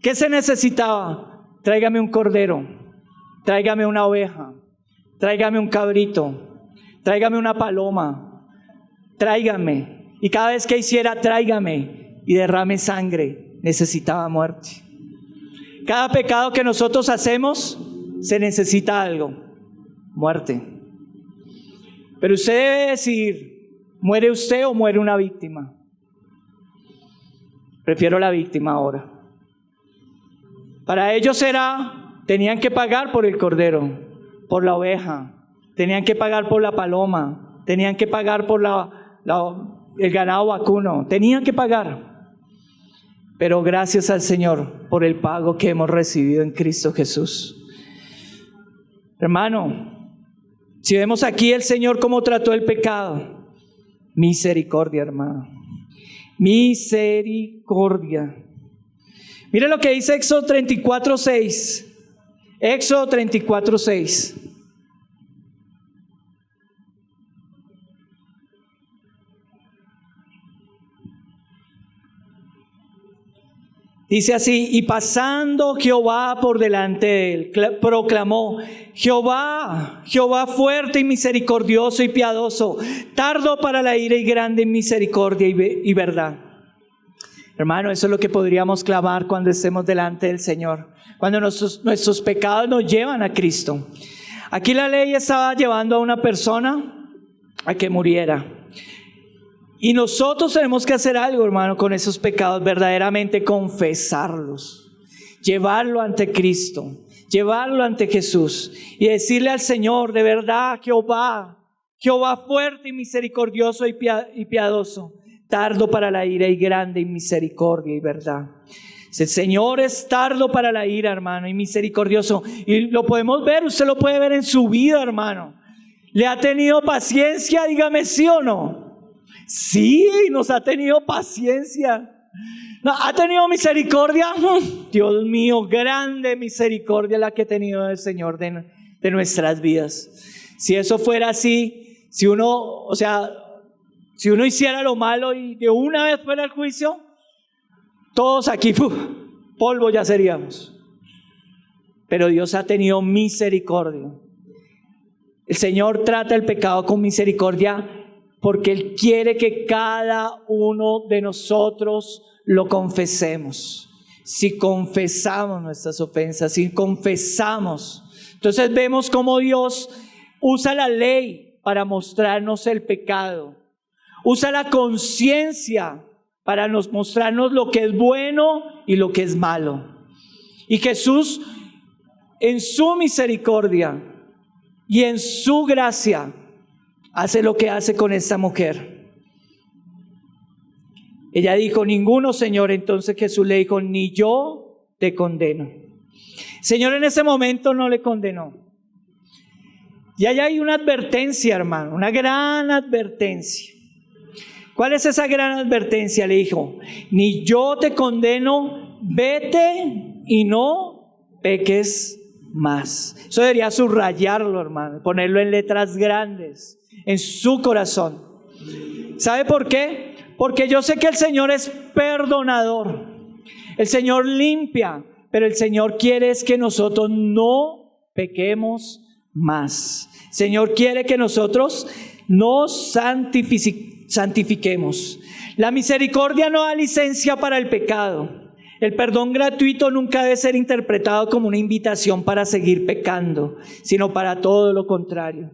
¿Qué se necesitaba? Tráigame un cordero, tráigame una oveja, tráigame un cabrito, tráigame una paloma, tráigame. Y cada vez que hiciera tráigame y derrame sangre, necesitaba muerte. Cada pecado que nosotros hacemos, se necesita algo: muerte. Pero usted debe decidir: ¿muere usted o muere una víctima? Prefiero la víctima ahora. Para ellos tenían que pagar por el cordero, por la oveja, tenían que pagar por la paloma, tenían que pagar por el ganado vacuno, tenían que pagar. Pero gracias al Señor por el pago que hemos recibido en Cristo Jesús. Hermano, si vemos aquí el Señor cómo trató el pecado, misericordia, hermano, misericordia. Mire lo que dice Éxodo 34:6. Éxodo 34:6. Dice así: y pasando Jehová por delante de él, proclamó: Jehová, Jehová fuerte y misericordioso y piadoso, tardo para la ira y grande en misericordia y verdad. Hermano, eso es lo que podríamos clamar cuando estemos delante del Señor, cuando nuestros pecados nos llevan a Cristo. Aquí la ley estaba llevando a una persona a que muriera. Y nosotros tenemos que hacer algo, hermano, con esos pecados, verdaderamente confesarlos, llevarlo ante Cristo, llevarlo ante Jesús y decirle al Señor: de verdad, Jehová, Jehová fuerte y misericordioso y piadoso, tardo para la ira y grande en misericordia y verdad. El Señor es tardo para la ira, hermano, y misericordioso. Y lo podemos ver, usted lo puede ver en su vida, hermano. ¿Le ha tenido paciencia? Dígame sí o no. Sí, nos ha tenido paciencia. ¿Ha tenido misericordia? Dios mío, grande misericordia la que ha tenido el Señor de nuestras vidas. Si eso fuera así, si uno hiciera lo malo y de una vez fuera el juicio, todos aquí, polvo ya seríamos. Pero Dios ha tenido misericordia. El Señor trata el pecado con misericordia porque Él quiere que cada uno de nosotros lo confesemos. Si confesamos nuestras ofensas, si confesamos, entonces vemos cómo Dios usa la ley para mostrarnos el pecado. Usa la conciencia para mostrarnos lo que es bueno y lo que es malo. Y Jesús, en su misericordia y en su gracia, hace lo que hace con esta mujer. Ella dijo, ninguno, Señor. Entonces Jesús le dijo, ni yo te condeno. Señor en ese momento no le condenó. Y allá hay una advertencia, hermano, una gran advertencia. ¿Cuál es esa gran advertencia? Le dijo, ni yo te condeno, vete y no peques más. Eso debería subrayarlo, hermano, ponerlo en letras grandes, en su corazón. ¿Sabe por qué? Porque yo sé que el Señor es perdonador. El Señor limpia, pero el Señor quiere es que nosotros no pequemos más. El Señor quiere que nosotros nos santifiquemos. La misericordia no da licencia para el pecado. El perdón gratuito nunca debe ser interpretado como una invitación para seguir pecando, sino para todo lo contrario.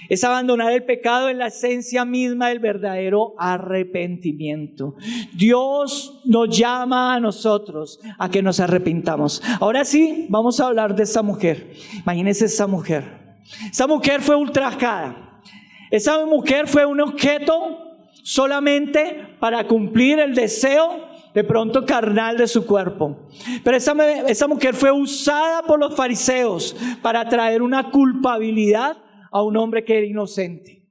Es abandonar el pecado en la esencia misma del verdadero arrepentimiento. Dios nos llama a nosotros a que nos arrepintamos. Ahora sí, vamos a hablar de esta mujer. Imagínense esta mujer. Esta mujer fue ultrajada. Esa mujer fue un objeto solamente para cumplir el deseo de pronto carnal de su cuerpo. Pero esa mujer fue usada por los fariseos para traer una culpabilidad a un hombre que era inocente.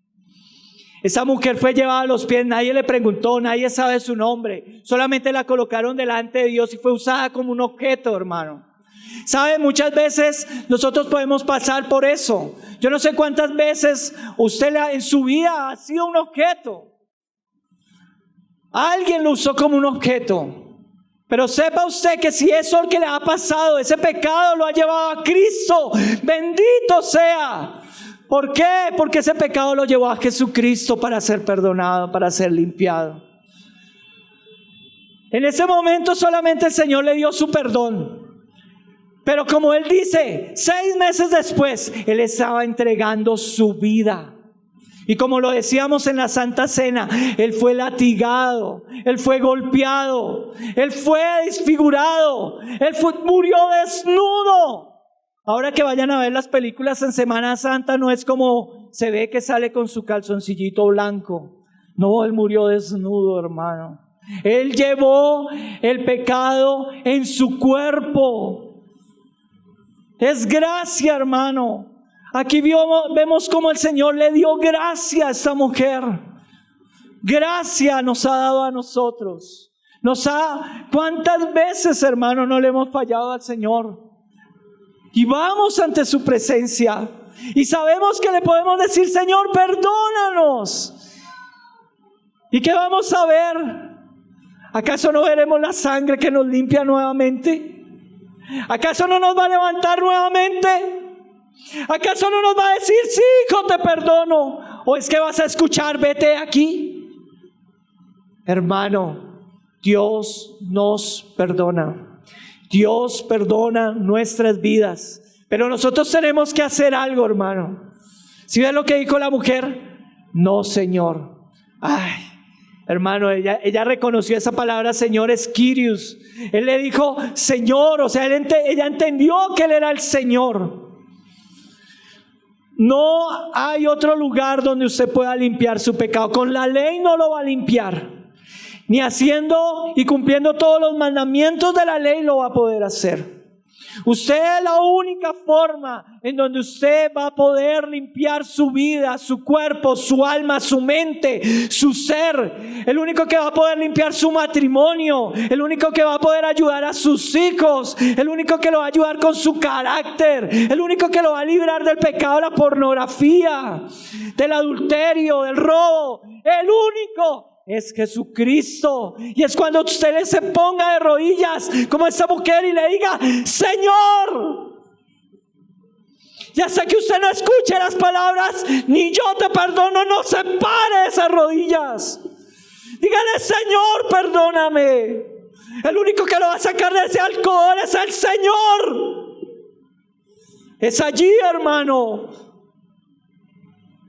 Esa mujer fue llevada a los pies, nadie le preguntó, nadie sabe su nombre, solamente la colocaron delante de Dios y fue usada como un objeto, hermano. ¿Sabe? Muchas veces nosotros podemos pasar por eso. Yo no sé cuántas veces usted en su vida ha sido un objeto. Alguien lo usó como un objeto. Pero sepa usted que si eso que le ha pasado, ese pecado lo ha llevado a Cristo, bendito sea. ¿Por qué? Porque ese pecado lo llevó a Jesucristo para ser perdonado, para ser limpiado. En ese momento solamente el Señor le dio su perdón. Pero como Él dice, 6 meses después, Él estaba entregando su vida. Y como lo decíamos en la Santa Cena, Él fue latigado, Él fue golpeado, Él fue desfigurado, murió desnudo. Ahora que vayan a ver las películas en Semana Santa, no es como se ve que sale con su calzoncillito blanco. No, Él murió desnudo, hermano. Él llevó el pecado en su cuerpo. Es gracia, hermano. Aquí vemos cómo el Señor le dio gracia a esta mujer. Gracia nos ha dado a nosotros. ¿Cuántas veces, hermano, no le hemos fallado al Señor? Y vamos ante su presencia y sabemos que le podemos decir, Señor, perdónanos. ¿Y qué vamos a ver? ¿Acaso no veremos la sangre que nos limpia nuevamente? ¿Acaso no nos va a levantar nuevamente? ¿Acaso no nos va a decir, sí, hijo, te perdono? ¿O es que vas a escuchar, vete aquí? Hermano, Dios nos perdona. Dios perdona nuestras vidas. Pero nosotros tenemos que hacer algo, hermano. ¿Sí ves lo que dijo la mujer? No, Señor. Ay, hermano, ella reconoció esa palabra, Señor, es Kyrios. Él le dijo, Señor, o sea, ella entendió que Él era el Señor. No hay otro lugar donde usted pueda limpiar su pecado. Con la ley no lo va a limpiar. Ni haciendo y cumpliendo todos los mandamientos de la ley lo va a poder hacer. Usted es la única forma en donde usted va a poder limpiar su vida, su cuerpo, su alma, su mente, su ser. El único que va a poder limpiar su matrimonio, el único que va a poder ayudar a sus hijos, el único que lo va a ayudar con su carácter, el único que lo va a librar del pecado de la pornografía, del adulterio, del robo, el único es Jesucristo. Y es cuando usted se ponga de rodillas como esta mujer y le diga: Señor, ya sé que usted no escuche las palabras ni yo te perdono, no se pare de esas rodillas. Dígale: Señor, perdóname. El único que lo va a sacar de ese alcohol es el Señor. Es allí, hermano.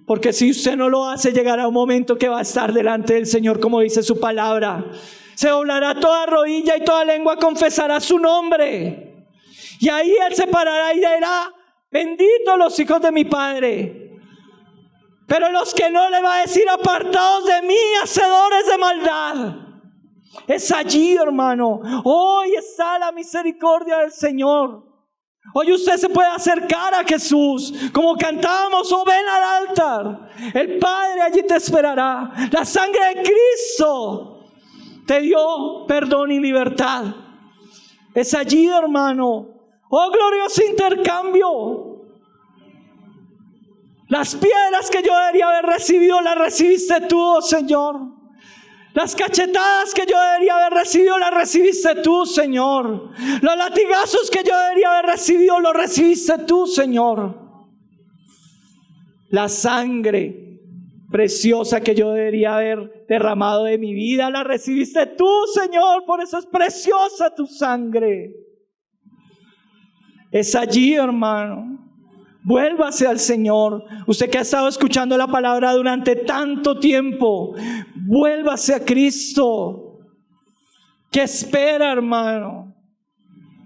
Porque si usted no lo hace, llegará un momento que va a estar delante del Señor, como dice su palabra. Se doblará toda rodilla y toda lengua confesará su nombre. Y ahí Él se parará y dirá: benditos los hijos de mi Padre. Pero los que no, le va a decir: apartados de mí, hacedores de maldad. Es allí, hermano. Hoy está la misericordia del Señor. Hoy usted se puede acercar a Jesús, como cantábamos: oh, ven al altar. El Padre allí te esperará. La sangre de Cristo te dio perdón y libertad. Es allí, hermano. Oh, glorioso intercambio. Las piedras que yo debería haber recibido, las recibiste tú, oh Señor. Las cachetadas que yo debería haber recibido, las recibiste tú, Señor. Los latigazos que yo debería haber recibido, los recibiste tú, Señor. La sangre preciosa que yo debería haber derramado de mi vida, la recibiste tú, Señor. Por eso es preciosa tu sangre. Es allí, hermano. Vuélvase al Señor. Usted que ha estado escuchando la palabra durante tanto tiempo, vuélvase a Cristo. ¿Qué espera, hermano?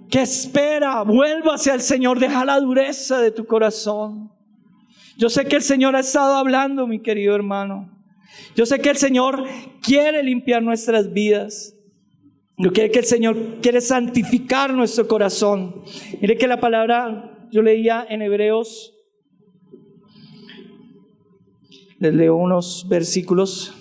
¿Qué espera? Vuélvase al Señor. Deja la dureza de tu corazón. Yo sé que el Señor ha estado hablando, mi querido hermano. Yo sé que el Señor quiere limpiar nuestras vidas. Yo quiero que el Señor quiere santificar nuestro corazón. Mire que la palabra, yo leía en Hebreos, les leo unos versículos.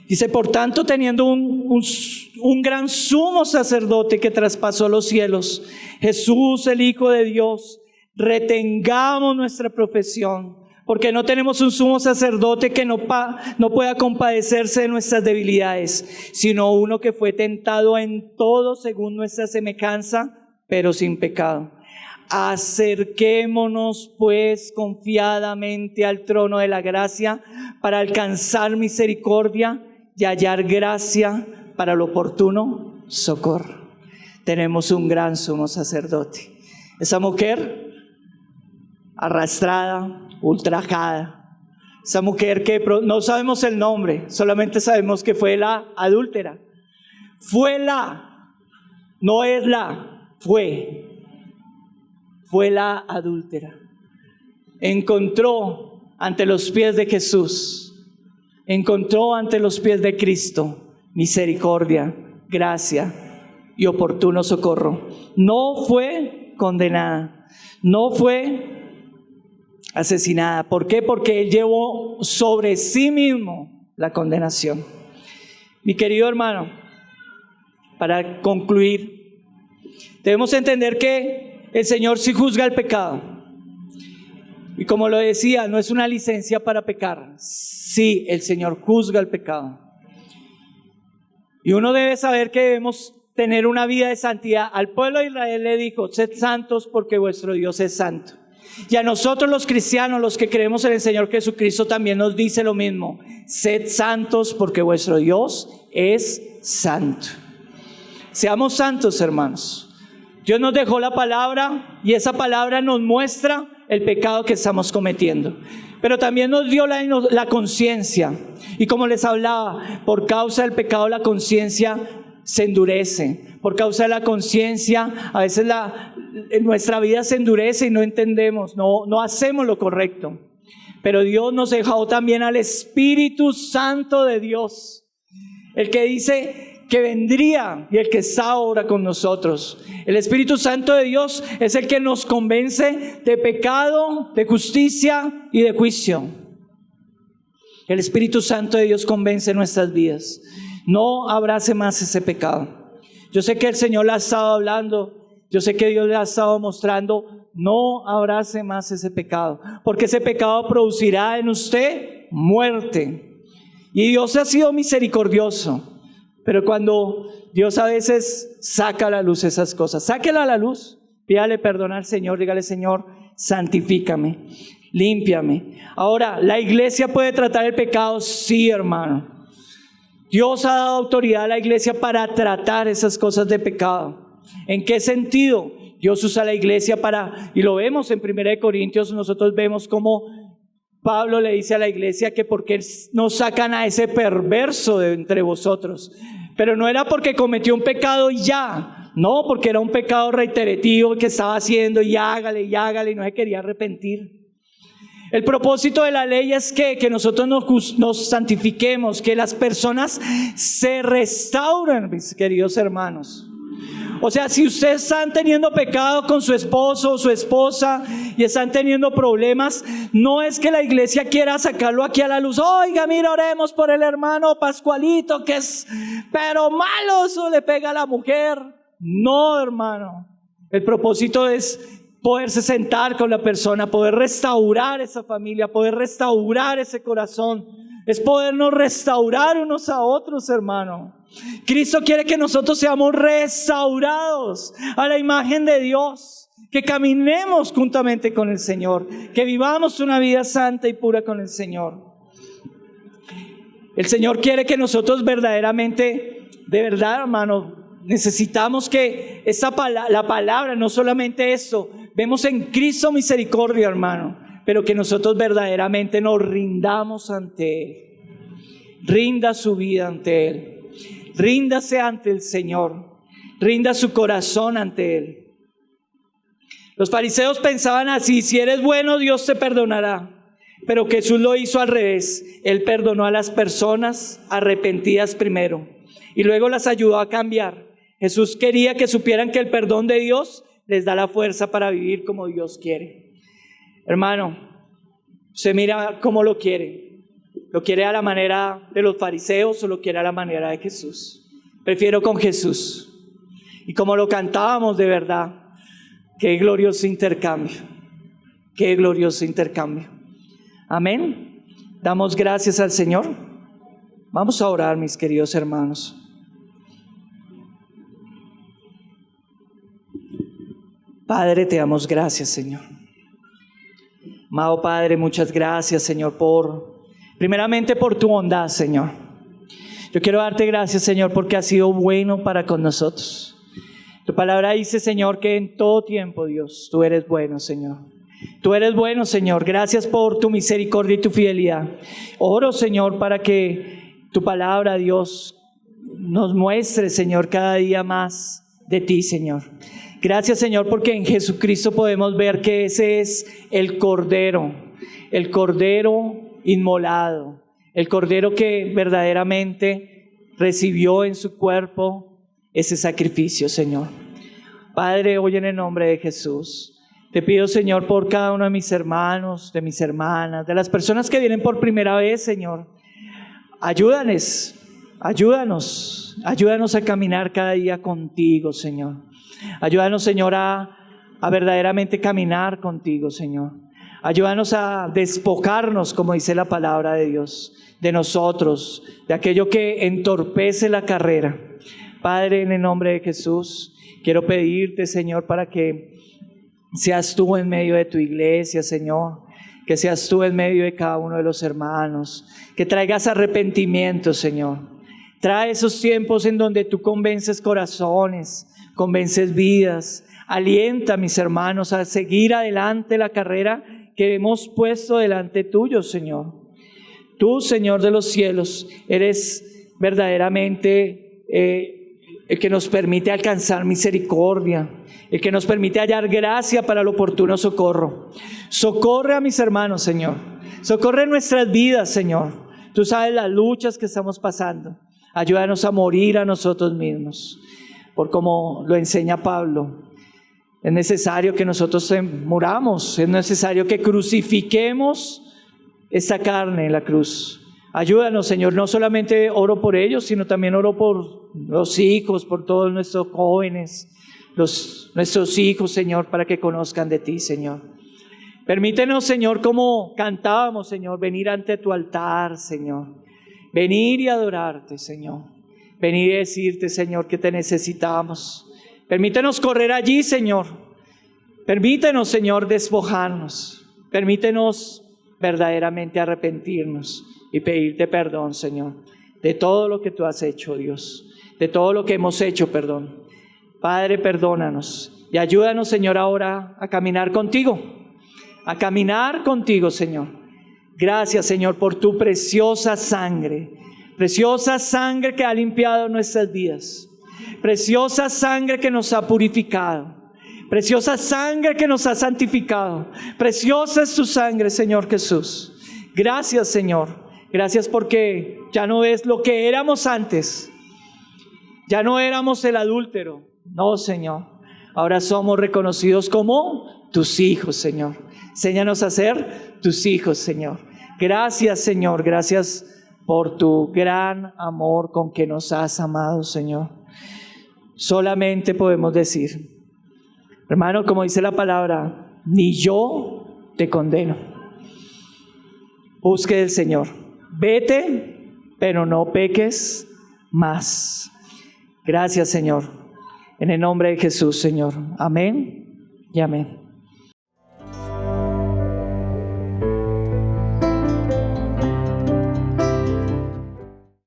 Dice: por tanto, teniendo un gran sumo sacerdote que traspasó los cielos, Jesús, el Hijo de Dios, retengamos nuestra profesión, porque no tenemos un sumo sacerdote que no pueda compadecerse de nuestras debilidades, sino uno que fue tentado en todo según nuestra semejanza, pero sin pecado. Acerquémonos pues confiadamente al trono de la gracia para alcanzar misericordia y hallar gracia para el oportuno socorro. Tenemos un gran sumo sacerdote. Esa mujer arrastrada, ultrajada, esa mujer que no sabemos el nombre, solamente sabemos que fue la adúltera. Fue la adúltera. Encontró ante los pies de Jesús, encontró ante los pies de Cristo misericordia, gracia y oportuno socorro. No fue condenada, no fue asesinada. ¿Por qué? Porque Él llevó sobre sí mismo la condenación. Mi querido hermano, para concluir, debemos entender que el Señor sí juzga el pecado. Y como lo decía, no es una licencia para pecar. Sí, el Señor juzga el pecado. Y uno debe saber que debemos tener una vida de santidad. Al pueblo de Israel le dijo: sed santos porque vuestro Dios es santo. Y a nosotros los cristianos, los que creemos en el Señor Jesucristo, también nos dice lo mismo: sed santos porque vuestro Dios es santo. Seamos santos, hermanos. Dios nos dejó la palabra y esa palabra nos muestra el pecado que estamos cometiendo. Pero también nos dio la conciencia. Y como les hablaba, por causa del pecado la conciencia se endurece. Por causa de la conciencia, a veces nuestra vida se endurece y no entendemos, no hacemos lo correcto. Pero Dios nos dejó también al Espíritu Santo de Dios, el que dice que vendría y el que está ahora con nosotros. El Espíritu Santo de Dios es el que nos convence de pecado, de justicia y de juicio. El Espíritu Santo de Dios convence nuestras vidas. No abrace más ese pecado. Yo sé que el Señor le ha estado hablando, yo sé que Dios le ha estado mostrando, no abrace más ese pecado, porque ese pecado producirá en usted muerte. Y Dios ha sido misericordioso. Pero cuando Dios a veces saca a la luz esas cosas, sáquela a la luz, pídale perdón al Señor, dígale: Señor, santifícame, límpiame. Ahora, ¿la iglesia puede tratar el pecado? Sí, hermano. Dios ha dado autoridad a la iglesia para tratar esas cosas de pecado. ¿En qué sentido? Dios usa la iglesia y lo vemos en 1 Corintios, nosotros vemos cómo Pablo le dice a la iglesia que por qué no sacan a ese perverso de entre vosotros. Pero no era porque cometió un pecado y ya, no, porque era un pecado reiterativo que estaba haciendo y hágale y no se quería arrepentir. El propósito de la ley es que nosotros nos santifiquemos, que las personas se restauren, mis queridos hermanos. O sea, si ustedes están teniendo pecado con su esposo o su esposa y están teniendo problemas, no es que la iglesia quiera sacarlo aquí a la luz. Oiga, mira, oremos por el hermano Pascualito, que es pero malo, eso le pega a la mujer. No, hermano. El propósito es poderse sentar con la persona, poder restaurar esa familia, poder restaurar ese corazón. Es podernos restaurar unos a otros, hermano. Cristo quiere que nosotros seamos restaurados a la imagen de Dios, que caminemos juntamente con el Señor, que vivamos una vida santa y pura con el Señor. El Señor quiere que nosotros verdaderamente, de verdad, hermano, necesitamos que la palabra, no solamente eso, vemos en Cristo misericordia, hermano, pero que nosotros verdaderamente nos rindamos ante Él. Rinda su vida ante Él. Ríndase ante el Señor. Rinda su corazón ante Él. Los fariseos pensaban así: si eres bueno, Dios te perdonará. Pero Jesús lo hizo al revés. Él perdonó a las personas arrepentidas primero y luego las ayudó a cambiar. Jesús quería que supieran que el perdón de Dios les da la fuerza para vivir como Dios quiere. Hermano, usted mira cómo lo quiere. ¿Lo quiere a la manera de los fariseos o lo quiere a la manera de Jesús? Prefiero con Jesús. Y como lo cantábamos, de verdad, qué glorioso intercambio. Qué glorioso intercambio. Amén. Damos gracias al Señor. Vamos a orar, mis queridos hermanos. Padre, te damos gracias, Señor. Amado Padre, muchas gracias, Señor, primeramente por tu bondad, Señor. Yo quiero darte gracias, Señor, porque has sido bueno para con nosotros. Tu palabra dice, Señor, que en todo tiempo, Dios, tú eres bueno, Señor. Tú eres bueno, Señor. Gracias por tu misericordia y tu fidelidad. Oro, Señor, para que tu palabra, Dios, nos muestre, Señor, cada día más de ti, Señor. Gracias, Señor, porque en Jesucristo podemos ver que ese es el Cordero inmolado, el Cordero que verdaderamente recibió en su cuerpo ese sacrificio, Señor. Padre, hoy en el nombre de Jesús, te pido, Señor, por cada uno de mis hermanos, de mis hermanas, de las personas que vienen por primera vez, Señor. Ayúdanos a caminar cada día contigo, Señor. Ayúdanos, Señor, a verdaderamente caminar contigo, Señor. Ayúdanos a despojarnos, como dice la palabra de Dios, de nosotros, de aquello que entorpece la carrera. Padre, en el nombre de Jesús, quiero pedirte, Señor, para que seas tú en medio de tu iglesia, Señor. Que seas tú en medio de cada uno de los hermanos. Que traigas arrepentimiento, Señor. Trae esos tiempos en donde tú convences corazones, convences vidas. Alienta a mis hermanos a seguir adelante la carrera que hemos puesto delante tuyo, Señor. Tú, Señor de los cielos, eres verdaderamente el que nos permite alcanzar misericordia, el que nos permite hallar gracia para el oportuno socorro. Socorre a mis hermanos, Señor. Socorre nuestras vidas, Señor. Tú sabes las luchas que estamos pasando. Ayúdanos a morir a nosotros mismos. Por como lo enseña Pablo, es necesario que nosotros muramos, es necesario que crucifiquemos esta carne en la cruz. Ayúdanos, Señor, no solamente oro por ellos, sino también oro por los hijos, por todos nuestros jóvenes, nuestros hijos, Señor, para que conozcan de ti, Señor. Permítenos, Señor, como cantábamos, Señor, venir ante tu altar, Señor. Venir y adorarte, Señor. Venir y decirte, Señor, que te necesitamos. Permítenos correr allí, Señor. Permítenos, Señor, despojarnos. Permítenos verdaderamente arrepentirnos y pedirte perdón, Señor, de todo lo que tú has hecho, Dios, de todo lo que hemos hecho, perdón. Padre, perdónanos y ayúdanos, Señor, ahora a caminar contigo, Señor. Gracias, Señor, por tu preciosa sangre que ha limpiado nuestras vidas. Preciosa sangre que nos ha purificado. Preciosa sangre que nos ha santificado. Preciosa es tu sangre, Señor Jesús. Gracias, Señor. Gracias porque ya no es lo que éramos antes. Ya no éramos el adúltero. No, Señor. Ahora somos reconocidos como tus hijos, Señor. Enséñanos a ser tus hijos, Señor. Gracias, Señor. Gracias por tu gran amor con que nos has amado, Señor. Solamente podemos decir, hermano, como dice la palabra, ni yo te condeno. Busque del Señor. Vete, pero no peques más. Gracias, Señor. En el nombre de Jesús, Señor. Amén y amén.